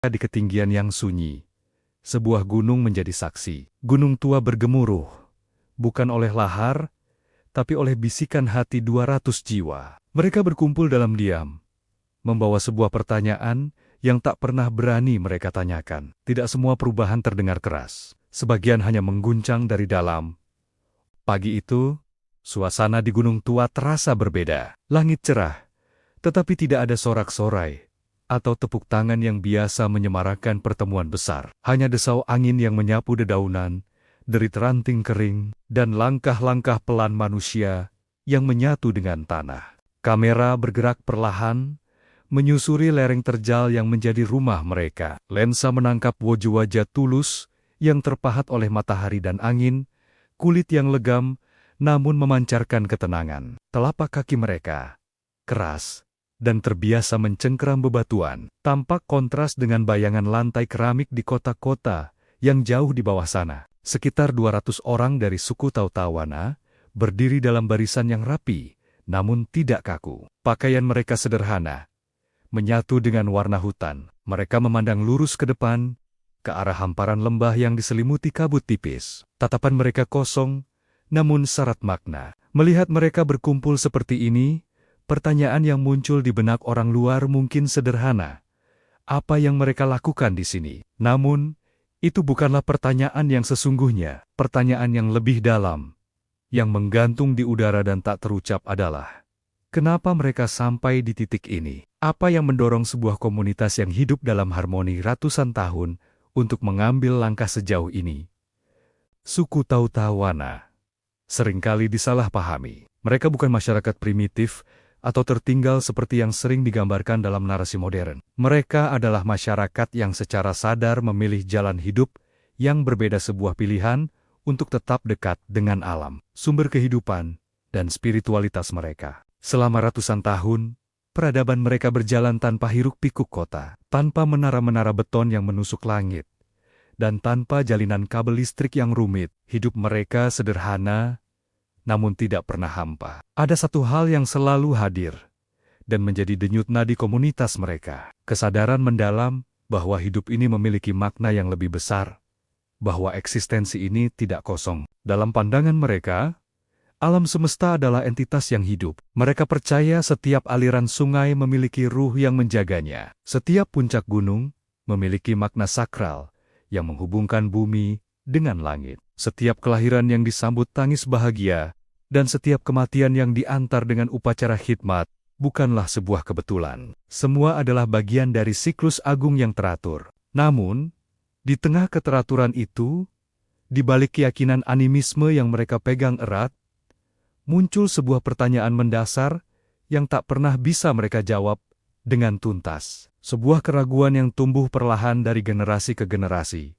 Di ketinggian yang sunyi, sebuah gunung menjadi saksi. Gunung tua bergemuruh, bukan oleh lahar, tapi oleh bisikan hati 200 jiwa. Mereka berkumpul dalam diam, membawa sebuah pertanyaan yang tak pernah berani mereka tanyakan. Tidak semua perubahan terdengar keras. Sebagian hanya mengguncang dari dalam. Pagi itu, suasana di Gunung Tua terasa berbeda. Langit cerah, tetapi tidak ada sorak-sorai atau tepuk tangan yang biasa menyemarakan pertemuan besar. Hanya desau angin yang menyapu dedaunan, derit ranting kering, dan langkah-langkah pelan manusia yang menyatu dengan tanah. Kamera bergerak perlahan, menyusuri lereng terjal yang menjadi rumah mereka. Lensa menangkap wajah-wajah tulus yang terpahat oleh matahari dan angin, kulit yang legam namun memancarkan ketenangan. Telapak kaki mereka keras dan terbiasa mencengkeram bebatuan, tampak kontras dengan bayangan lantai keramik di kota-kota yang jauh di bawah sana. Sekitar 200 orang dari suku Tautawana berdiri dalam barisan yang rapi, namun tidak kaku. Pakaian mereka sederhana, menyatu dengan warna hutan. Mereka memandang lurus ke depan, ke arah hamparan lembah yang diselimuti kabut tipis. Tatapan mereka kosong, namun syarat makna. Melihat mereka berkumpul seperti ini, pertanyaan yang muncul di benak orang luar mungkin sederhana. Apa yang mereka lakukan di sini? Namun, itu bukanlah pertanyaan yang sesungguhnya. Pertanyaan yang lebih dalam, yang menggantung di udara dan tak terucap adalah, kenapa mereka sampai di titik ini? Apa yang mendorong sebuah komunitas yang hidup dalam harmoni ratusan tahun untuk mengambil langkah sejauh ini? Suku Tautawana seringkali disalahpahami. Mereka bukan masyarakat primitif atau tertinggal seperti yang sering digambarkan dalam narasi modern. Mereka adalah masyarakat yang secara sadar memilih jalan hidup yang berbeda, sebuah pilihan untuk tetap dekat dengan alam, sumber kehidupan, dan spiritualitas mereka. Selama ratusan tahun, peradaban mereka berjalan tanpa hiruk-pikuk kota, tanpa menara-menara beton yang menusuk langit, dan tanpa jalinan kabel listrik yang rumit. Hidup mereka sederhana, namun tidak pernah hampa. Ada satu hal yang selalu hadir dan menjadi denyut nadi komunitas mereka. Kesadaran mendalam bahwa hidup ini memiliki makna yang lebih besar, bahwa eksistensi ini tidak kosong. Dalam pandangan mereka, alam semesta adalah entitas yang hidup. Mereka percaya setiap aliran sungai memiliki ruh yang menjaganya. Setiap puncak gunung memiliki makna sakral yang menghubungkan bumi dengan langit. Setiap kelahiran yang disambut tangis bahagia, dan setiap kematian yang diantar dengan upacara khidmat, bukanlah sebuah kebetulan. Semua adalah bagian dari siklus agung yang teratur. Namun, di tengah keteraturan itu, di balik keyakinan animisme yang mereka pegang erat, muncul sebuah pertanyaan mendasar yang tak pernah bisa mereka jawab dengan tuntas. Sebuah keraguan yang tumbuh perlahan dari generasi ke generasi.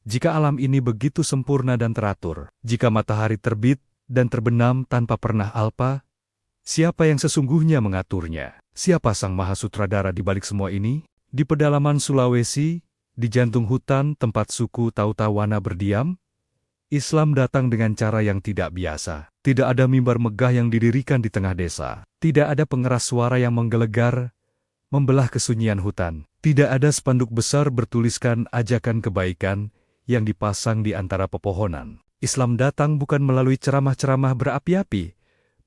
Jika alam ini begitu sempurna dan teratur, jika matahari terbit dan terbenam tanpa pernah alpa, siapa yang sesungguhnya mengaturnya? Siapa sang maha sutradara di balik semua ini? Di pedalaman Sulawesi, di jantung hutan tempat suku Tautawana berdiam, Islam datang dengan cara yang tidak biasa. Tidak ada mimbar megah yang didirikan di tengah desa. Tidak ada pengeras suara yang menggelegar, membelah kesunyian hutan. Tidak ada spanduk besar bertuliskan ajakan kebaikan yang dipasang di antara pepohonan. Islam datang bukan melalui ceramah-ceramah berapi-api,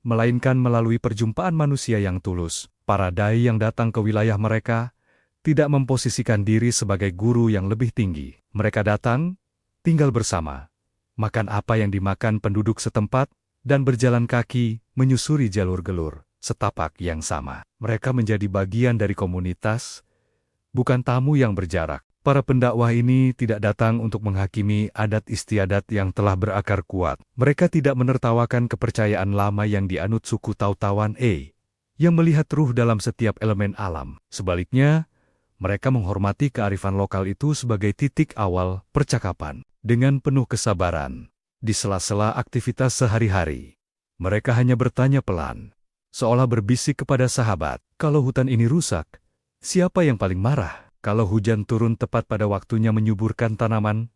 melainkan melalui perjumpaan manusia yang tulus. Para dai yang datang ke wilayah mereka tidak memposisikan diri sebagai guru yang lebih tinggi. Mereka datang, tinggal bersama, makan apa yang dimakan penduduk setempat, dan berjalan kaki menyusuri jalur-gelur setapak yang sama. Mereka menjadi bagian dari komunitas, bukan tamu yang berjarak. Para pendakwah ini tidak datang untuk menghakimi adat istiadat yang telah berakar kuat. Mereka tidak menertawakan kepercayaan lama yang dianut suku Tautawana, yang melihat ruh dalam setiap elemen alam. Sebaliknya, mereka menghormati kearifan lokal itu sebagai titik awal percakapan. Dengan penuh kesabaran, di sela-sela aktivitas sehari-hari, mereka hanya bertanya pelan, seolah berbisik kepada sahabat, kalau hutan ini rusak, siapa yang paling marah? Kalau hujan turun tepat pada waktunya menyuburkan tanaman,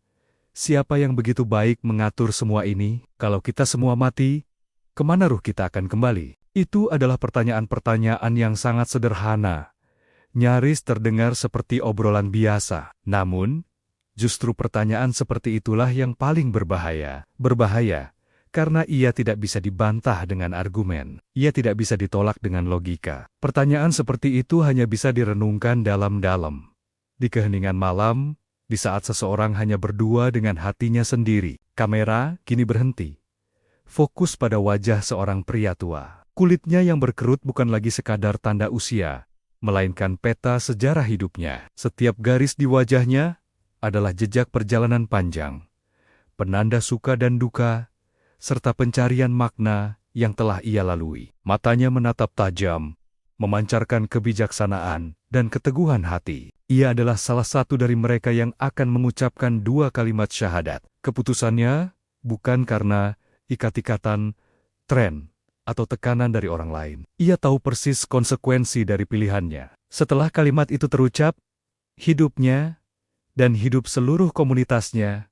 siapa yang begitu baik mengatur semua ini? Kalau kita semua mati, kemana ruh kita akan kembali? Itu adalah pertanyaan-pertanyaan yang sangat sederhana, nyaris terdengar seperti obrolan biasa. Namun, justru pertanyaan seperti itulah yang paling berbahaya. Berbahaya karena ia tidak bisa dibantah dengan argumen. Ia tidak bisa ditolak dengan logika. Pertanyaan seperti itu hanya bisa direnungkan dalam-dalam. Di keheningan malam, di saat seseorang hanya berdua dengan hatinya sendiri. Kamera kini berhenti. Fokus pada wajah seorang pria tua. Kulitnya yang berkerut bukan lagi sekadar tanda usia, melainkan peta sejarah hidupnya. Setiap garis di wajahnya adalah jejak perjalanan panjang, penanda suka dan duka, serta pencarian makna yang telah ia lalui. Matanya menatap tajam, memancarkan kebijaksanaan dan keteguhan hati. Ia adalah salah satu dari mereka yang akan mengucapkan 2 kalimat syahadat. Keputusannya bukan karena ikat-ikatan, tren, atau tekanan dari orang lain. Ia tahu persis konsekuensi dari pilihannya. Setelah kalimat itu terucap, hidupnya dan hidup seluruh komunitasnya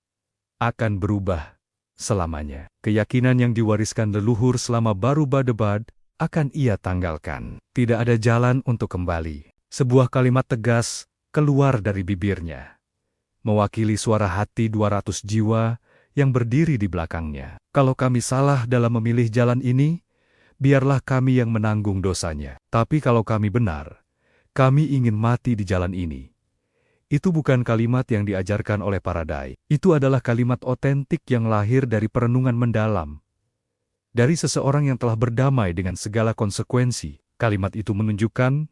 akan berubah selamanya. Keyakinan yang diwariskan leluhur selama baru badebad akan ia tanggalkan. Tidak ada jalan untuk kembali. Sebuah kalimat tegas keluar dari bibirnya, mewakili suara hati 200 jiwa yang berdiri di belakangnya. Kalau kami salah dalam memilih jalan ini, biarlah kami yang menanggung dosanya. Tapi kalau kami benar, kami ingin mati di jalan ini. Itu bukan kalimat yang diajarkan oleh para dai. Itu adalah kalimat otentik yang lahir dari perenungan mendalam. Dari seseorang yang telah berdamai dengan segala konsekuensi. Kalimat itu menunjukkan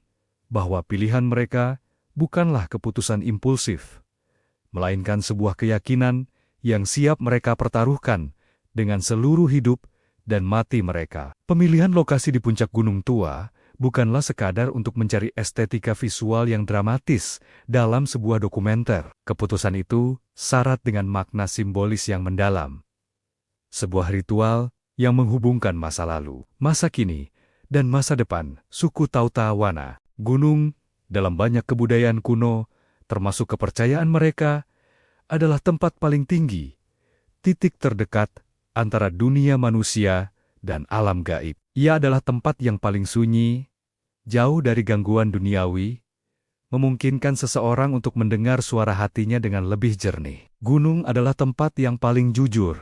bahwa pilihan mereka bukanlah keputusan impulsif, melainkan sebuah keyakinan yang siap mereka pertaruhkan dengan seluruh hidup dan mati mereka. Pemilihan lokasi di puncak Gunung Tua bukanlah sekadar untuk mencari estetika visual yang dramatis dalam sebuah dokumenter. Keputusan itu syarat dengan makna simbolis yang mendalam. Sebuah ritual yang menghubungkan masa lalu, masa kini, dan masa depan suku Tautawana. Gunung, dalam banyak kebudayaan kuno, termasuk kepercayaan mereka, adalah tempat paling tinggi, titik terdekat antara dunia manusia dan alam gaib. Ia adalah tempat yang paling sunyi, jauh dari gangguan duniawi, memungkinkan seseorang untuk mendengar suara hatinya dengan lebih jernih. Gunung adalah tempat yang paling jujur,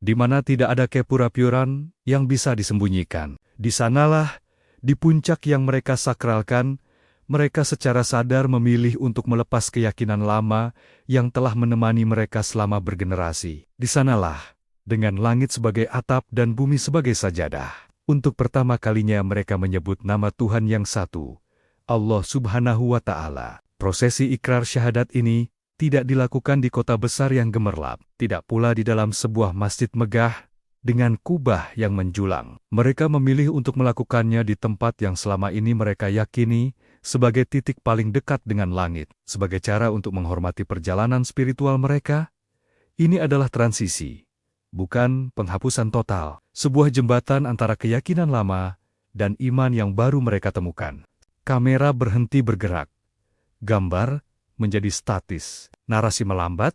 di mana tidak ada kepura-puraan yang bisa disembunyikan. Di sanalah, di puncak yang mereka sakralkan, mereka secara sadar memilih untuk melepas keyakinan lama yang telah menemani mereka selama bergenerasi. Di sanalah, dengan langit sebagai atap dan bumi sebagai sajadah, untuk pertama kalinya mereka menyebut nama Tuhan yang satu, Allah Subhanahu wa Ta'ala. Prosesi ikrar syahadat ini tidak dilakukan di kota besar yang gemerlap, tidak pula di dalam sebuah masjid megah dengan kubah yang menjulang. Mereka memilih untuk melakukannya di tempat yang selama ini mereka yakini sebagai titik paling dekat dengan langit. Sebagai cara untuk menghormati perjalanan spiritual mereka, ini adalah transisi, bukan penghapusan total. Sebuah jembatan antara keyakinan lama dan iman yang baru mereka temukan. Kamera berhenti bergerak. Gambar menjadi statis. Narasi melambat,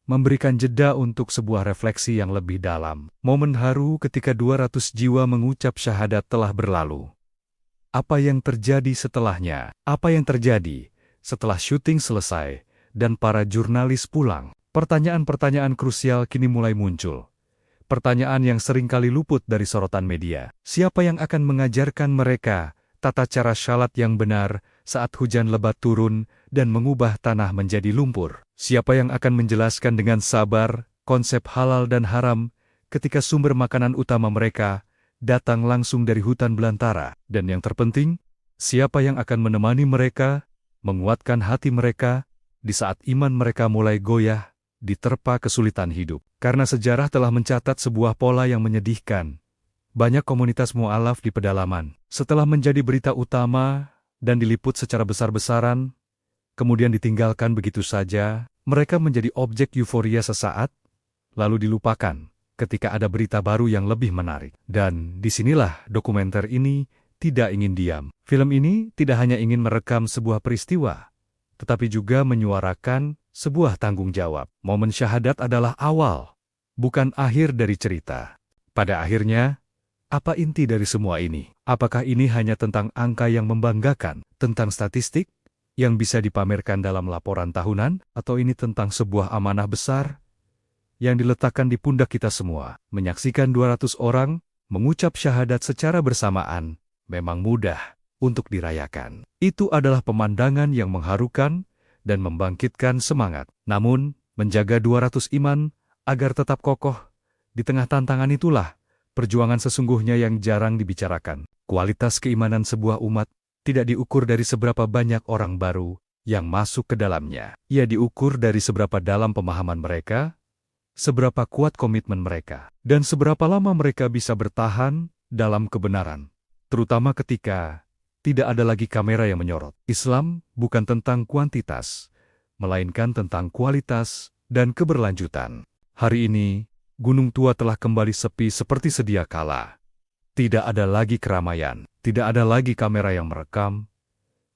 memberikan jeda untuk sebuah refleksi yang lebih dalam. Momen haru ketika 200 jiwa mengucap syahadat telah berlalu. Apa yang terjadi setelahnya? Apa yang terjadi setelah syuting selesai dan para jurnalis pulang? Pertanyaan-pertanyaan krusial kini mulai muncul. Pertanyaan yang seringkali luput dari sorotan media. Siapa yang akan mengajarkan mereka tata cara syalat yang benar saat hujan lebat turun dan mengubah tanah menjadi lumpur? Siapa yang akan menjelaskan dengan sabar konsep halal dan haram ketika sumber makanan utama mereka datang langsung dari hutan belantara? Dan yang terpenting, siapa yang akan menemani mereka, menguatkan hati mereka di saat iman mereka mulai goyah diterpa kesulitan hidup? Karena sejarah telah mencatat sebuah pola yang menyedihkan. Banyak komunitas mu'alaf di pedalaman, setelah menjadi berita utama dan diliput secara besar-besaran, kemudian ditinggalkan begitu saja, mereka menjadi objek euforia sesaat, lalu dilupakan ketika ada berita baru yang lebih menarik. Dan disinilah dokumenter ini tidak ingin diam. Film ini tidak hanya ingin merekam sebuah peristiwa, tetapi juga menyuarakan sebuah tanggung jawab. Momen syahadat adalah awal, bukan akhir dari cerita. Pada akhirnya, apa inti dari semua ini? Apakah ini hanya tentang angka yang membanggakan, tentang statistik, yang bisa dipamerkan dalam laporan tahunan, atau ini tentang sebuah amanah besar yang diletakkan di pundak kita semua? Menyaksikan 200 orang mengucap syahadat secara bersamaan memang mudah untuk dirayakan. Itu adalah pemandangan yang mengharukan dan membangkitkan semangat. Namun, menjaga 200 iman agar tetap kokoh di tengah tantangan itulah perjuangan sesungguhnya yang jarang dibicarakan. Kualitas keimanan sebuah umat tidak diukur dari seberapa banyak orang baru yang masuk ke dalamnya. Ia diukur dari seberapa dalam pemahaman mereka, seberapa kuat komitmen mereka, dan seberapa lama mereka bisa bertahan dalam kebenaran. Terutama ketika tidak ada lagi kamera yang menyorot. Islam bukan tentang kuantitas, melainkan tentang kualitas dan keberlanjutan. Hari ini, Gunung Tua telah kembali sepi seperti sedia kala. Tidak ada lagi keramaian, tidak ada lagi kamera yang merekam,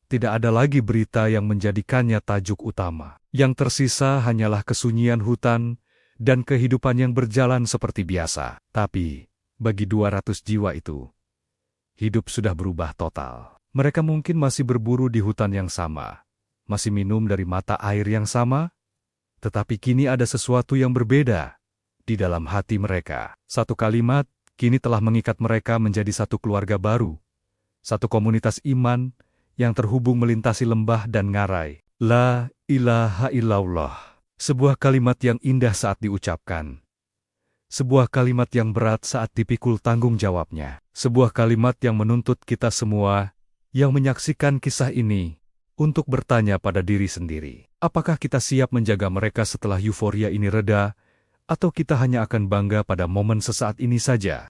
tidak ada lagi berita yang menjadikannya tajuk utama. Yang tersisa hanyalah kesunyian hutan dan kehidupan yang berjalan seperti biasa. Tapi, bagi 200 jiwa itu, hidup sudah berubah total. Mereka mungkin masih berburu di hutan yang sama, masih minum dari mata air yang sama, tetapi kini ada sesuatu yang berbeda di dalam hati mereka. Satu kalimat kini telah mengikat mereka menjadi satu keluarga baru, satu komunitas iman yang terhubung melintasi lembah dan ngarai. La ilaha illallah. Sebuah kalimat yang indah saat diucapkan. Sebuah kalimat yang berat saat dipikul tanggung jawabnya. Sebuah kalimat yang menuntut kita semua yang menyaksikan kisah ini untuk bertanya pada diri sendiri. Apakah kita siap menjaga mereka setelah euforia ini reda, atau kita hanya akan bangga pada momen sesaat ini saja?